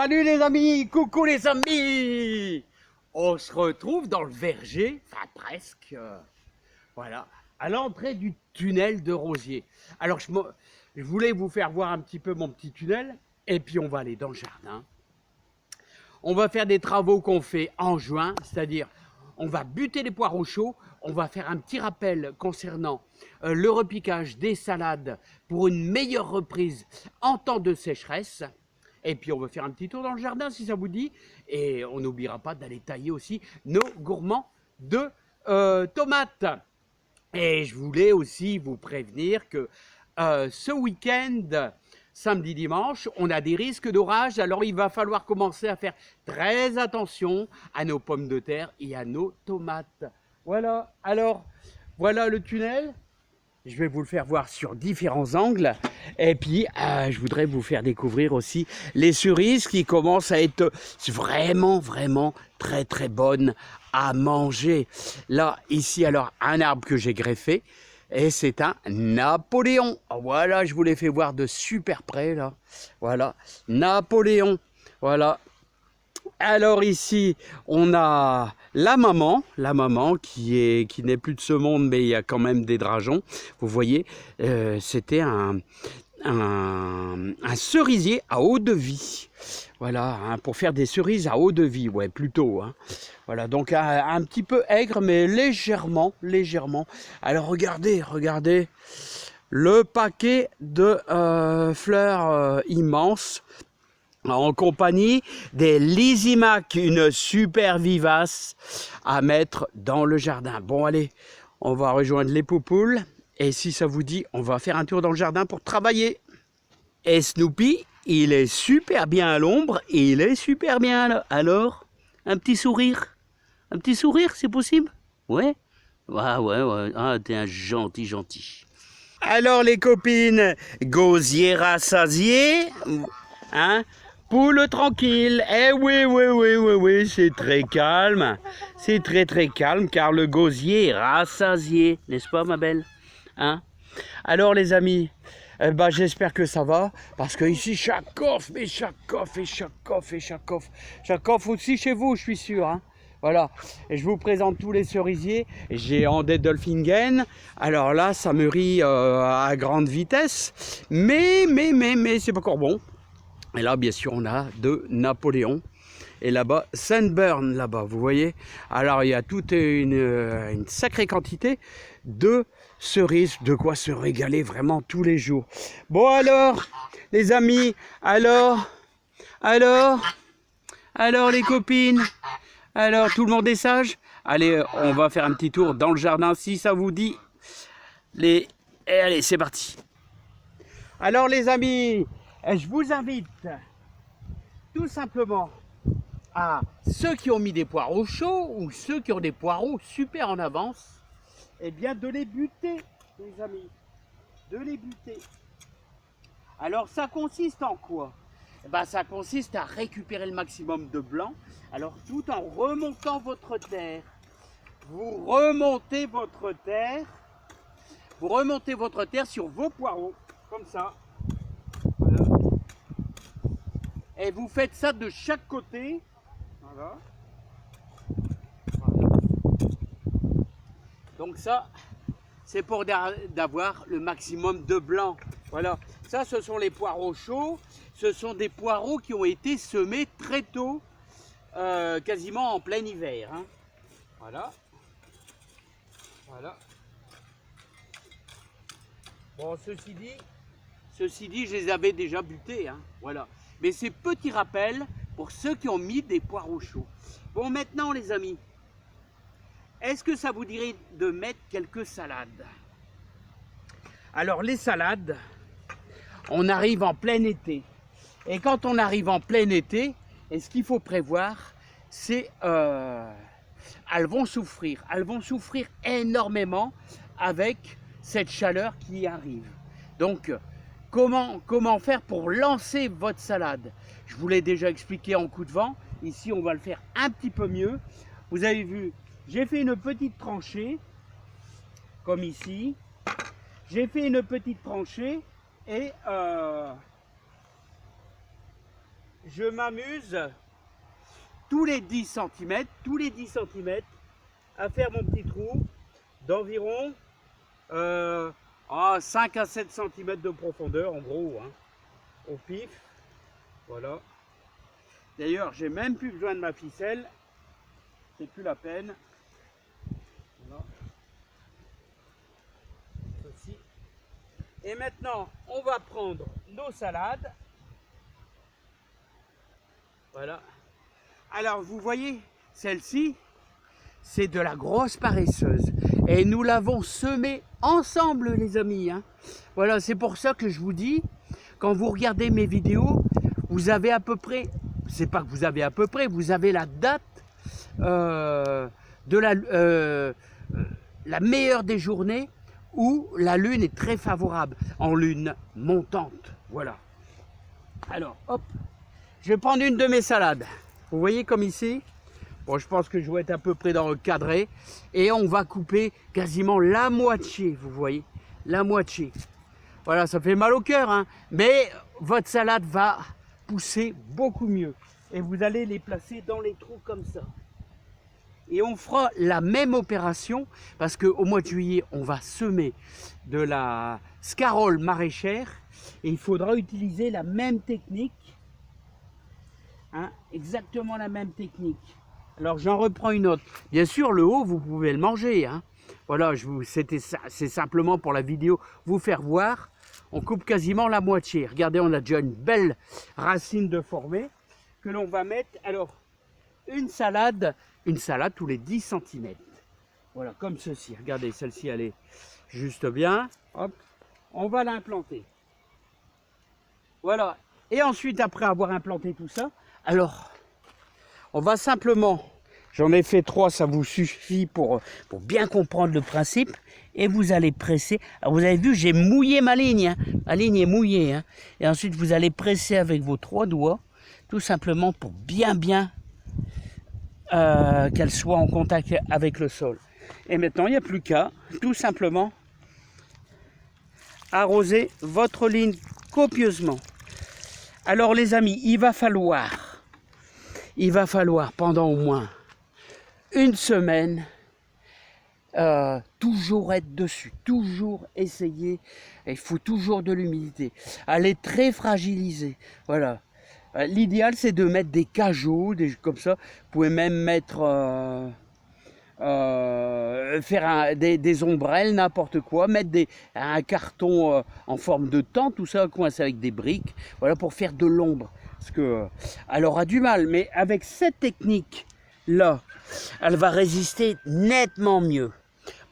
Salut les amis, coucou les amis. On se retrouve dans le verger, enfin presque, voilà, à l'entrée du tunnel de Rosier. Alors je voulais vous faire voir un petit peu mon petit tunnel, et puis on va aller dans le jardin. On va faire des travaux qu'on fait en juin, c'est-à-dire on va buter les poireaux chauds, on va faire un petit rappel concernant le repiquage des salades pour une meilleure reprise en temps de sécheresse. Et puis on va faire un petit tour dans le jardin si ça vous dit. Et on n'oubliera pas d'aller tailler aussi nos gourmands de tomates. Et je voulais aussi vous prévenir que ce week-end, samedi, dimanche, on a des risques d'orage. Alors il va falloir commencer à faire très attention à nos pommes de terre et à nos tomates. Voilà, alors voilà le tunnel. Je vais vous le faire voir sur différents angles. Et puis, je voudrais vous faire découvrir aussi les cerises qui commencent à être vraiment, vraiment très, très bonnes à manger. Là, ici, alors, un arbre que j'ai greffé. Et c'est un Napoléon. Voilà, je vous l'ai fait voir de super près, là. Voilà, Napoléon. Voilà. Alors ici, on a la maman qui n'est plus de ce monde, mais il y a quand même des drageons. Vous voyez, c'était un cerisier à eau de vie. Voilà, hein, pour faire des cerises à eau de vie, ouais, plutôt. Hein. Voilà, donc un petit peu aigre, mais légèrement. Alors regardez, le paquet de fleurs immenses. En compagnie des Lysimac, une super vivace à mettre dans le jardin. Bon allez, on va rejoindre les poupoules et si ça vous dit, on va faire un tour dans le jardin pour travailler. Et Snoopy, il est super bien à l'ombre et il est super bien là. Alors, un petit sourire, c'est possible? Ouais. Ouais. Ah, t'es un gentil. Alors les copines, gosier rassasié, hein? Poule tranquille, eh oui, c'est très calme, c'est très calme car le gosier est rassasié, n'est-ce pas ma belle, hein? Alors les amis, j'espère que ça va, parce que ici ça coffre aussi chez vous, je suis sûr, hein? Voilà, et je vous présente tous les cerisiers, j'ai en Delfingen, alors là ça mûrit à grande vitesse, mais c'est pas encore bon. Et là, bien sûr, on a de Napoléon. Et là-bas, Sunburn, là-bas, vous voyez. Alors, il y a toute une sacrée quantité de cerises, de quoi se régaler vraiment tous les jours. Bon alors, les amis, alors les copines, alors tout le monde est sage? Allez, on va faire un petit tour dans le jardin, si ça vous dit. Et allez, c'est parti. Alors les amis, je vous invite tout simplement à ceux qui ont mis des poireaux chauds ou ceux qui ont des poireaux super en avance, eh bien de les buter, les amis, de les buter. Alors ça consiste en quoi? Ça consiste à récupérer le maximum de blanc, alors tout en remontant votre terre. Vous remontez votre terre sur vos poireaux, comme ça. Voilà. Et vous faites ça de chaque côté. Voilà. Donc ça, c'est pour d'avoir le maximum de blanc. Voilà. Ça, ce sont les poireaux chauds. Ce sont des poireaux qui ont été semés très tôt, quasiment en plein hiver. Hein. Voilà. Bon, ceci dit, je les avais déjà butés. Hein. Voilà. Mais c'est petit rappel pour ceux qui ont mis des poireaux chauds. Bon, maintenant, les amis, est-ce que ça vous dirait de mettre quelques salades? Alors, les salades, on arrive en plein été. Et quand on arrive en plein été, et ce qu'il faut prévoir, c'est elles vont souffrir énormément avec cette chaleur qui arrive. Donc, comment faire pour lancer votre salade? Je vous l'ai déjà expliqué en coup de vent. Ici, on va le faire un petit peu mieux. Vous avez vu, j'ai fait une petite tranchée, comme ici. J'ai fait une petite tranchée et je m'amuse tous les 10 cm, à faire mon petit trou d'environ 5 à 7 cm de profondeur, en gros, hein, au pif. Voilà. D'ailleurs, j'ai même plus besoin de ma ficelle. C'est plus la peine. Voilà. Ceci. Et maintenant, on va prendre nos salades. Voilà. Alors, vous voyez, celle-ci, c'est de la grosse paresseuse. Et nous l'avons semée ensemble, les amis. Hein. Voilà, c'est pour ça que je vous dis, quand vous regardez mes vidéos, vous avez à peu près, c'est pas que vous avez à peu près, vous avez la date de la meilleure des journées où la lune est très favorable, en lune montante. Voilà. Alors, hop, je vais prendre une de mes salades. Vous voyez comme ici. Bon, je pense que je vais être à peu près dans le cadré. Et on va couper quasiment la moitié, vous voyez, la moitié. Voilà, ça fait mal au cœur, hein, mais votre salade va pousser beaucoup mieux. Et vous allez les placer dans les trous comme ça. Et on fera la même opération, parce qu'au mois de juillet, on va semer de la scarole maraîchère. Et il faudra utiliser la même technique. Hein, exactement la même technique. Alors j'en reprends une autre. Bien sûr, le haut, vous pouvez le manger. Hein. Voilà, c'est simplement pour la vidéo vous faire voir. On coupe quasiment la moitié. Regardez, on a déjà une belle racine de formée que l'on va mettre. Alors, une salade tous les 10 cm. Voilà, comme ceci. Regardez, celle-ci, elle est juste bien. Hop, on va l'implanter. Voilà. Et ensuite, après avoir implanté tout ça, alors, on va simplement, j'en ai fait 3, ça vous suffit pour bien comprendre le principe. Et vous allez presser. Alors vous avez vu, j'ai mouillé ma ligne. Hein. Ma ligne est mouillée. Hein. Et ensuite, vous allez presser avec vos 3 doigts, tout simplement pour bien qu'elle soit en contact avec le sol. Et maintenant, il n'y a plus qu'à, tout simplement, arroser votre ligne copieusement. Alors les amis, il va falloir pendant au moins une semaine toujours être dessus, toujours essayer. Il faut toujours de l'humidité. Elle est très fragilisée. Voilà. L'idéal c'est de mettre des cajots, comme ça. Vous pouvez même mettre faire des ombrelles, n'importe quoi, mettre un carton en forme de tente, tout ça coincé avec des briques, voilà, pour faire de l'ombre. Parce que elle aura du mal, mais avec cette technique là, elle va résister nettement mieux.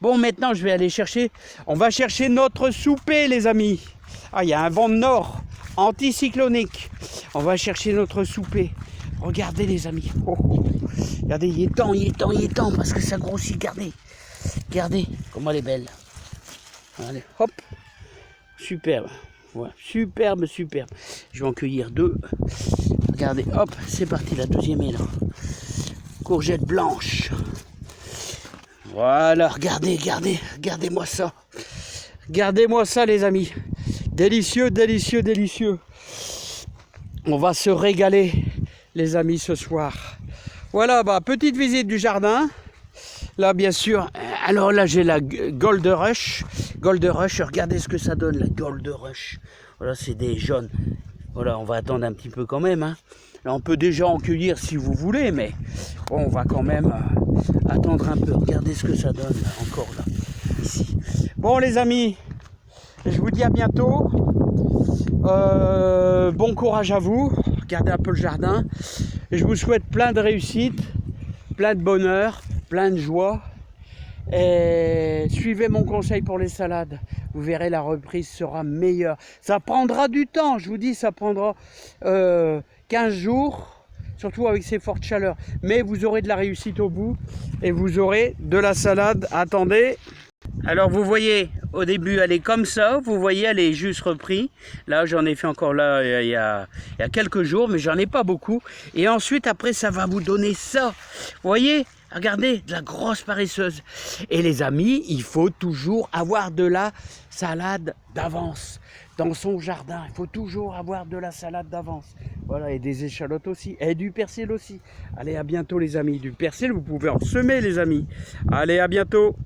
Bon, maintenant je vais aller chercher, on va chercher notre souper, les amis. Ah, il y a un vent de nord anticyclonique. On va chercher notre souper. Regardez les amis. Oh, oh. Regardez, il est temps, parce que ça grossit. Regardez comment elle est belle. Allez, hop. Superbe. Voilà, superbe. Je vais en cueillir 2. Regardez, hop, c'est parti, la deuxième est là. Courgette blanche. Voilà, regardez-moi ça. Regardez-moi ça, les amis. Délicieux. On va se régaler, les amis, ce soir. Voilà, petite visite du jardin. Là, bien sûr, alors là, j'ai la Gold Rush. Regardez ce que ça donne, la Gold Rush. Voilà, c'est des jaunes. Voilà, on va attendre un petit peu quand même. Hein. Là, on peut déjà en cueillir si vous voulez, mais bon, on va quand même attendre un peu. Regardez ce que ça donne, là, encore là, ici. Bon, les amis, je vous dis à bientôt. Bon courage à vous. Regardez un peu le jardin. Je vous souhaite plein de réussite, plein de bonheur, plein de joie. Et suivez mon conseil pour les salades. Vous verrez, la reprise sera meilleure. Ça prendra du temps, je vous dis, ça prendra 15 jours, surtout avec ces fortes chaleurs. Mais vous aurez de la réussite au bout et vous aurez de la salade. Attendez. Alors vous voyez, au début elle est comme ça, vous voyez elle est juste repris. Là j'en ai fait encore là il y a quelques jours, mais j'en ai pas beaucoup. Et ensuite après ça va vous donner ça. Vous voyez, Regardez, de la grosse paresseuse. Et les amis, il faut toujours avoir de la salade d'avance. Dans son jardin, il faut toujours avoir de la salade d'avance. Voilà, et des échalotes aussi, et du persil aussi. Allez, à bientôt les amis. Du persil, vous pouvez en semer les amis. Allez, à bientôt.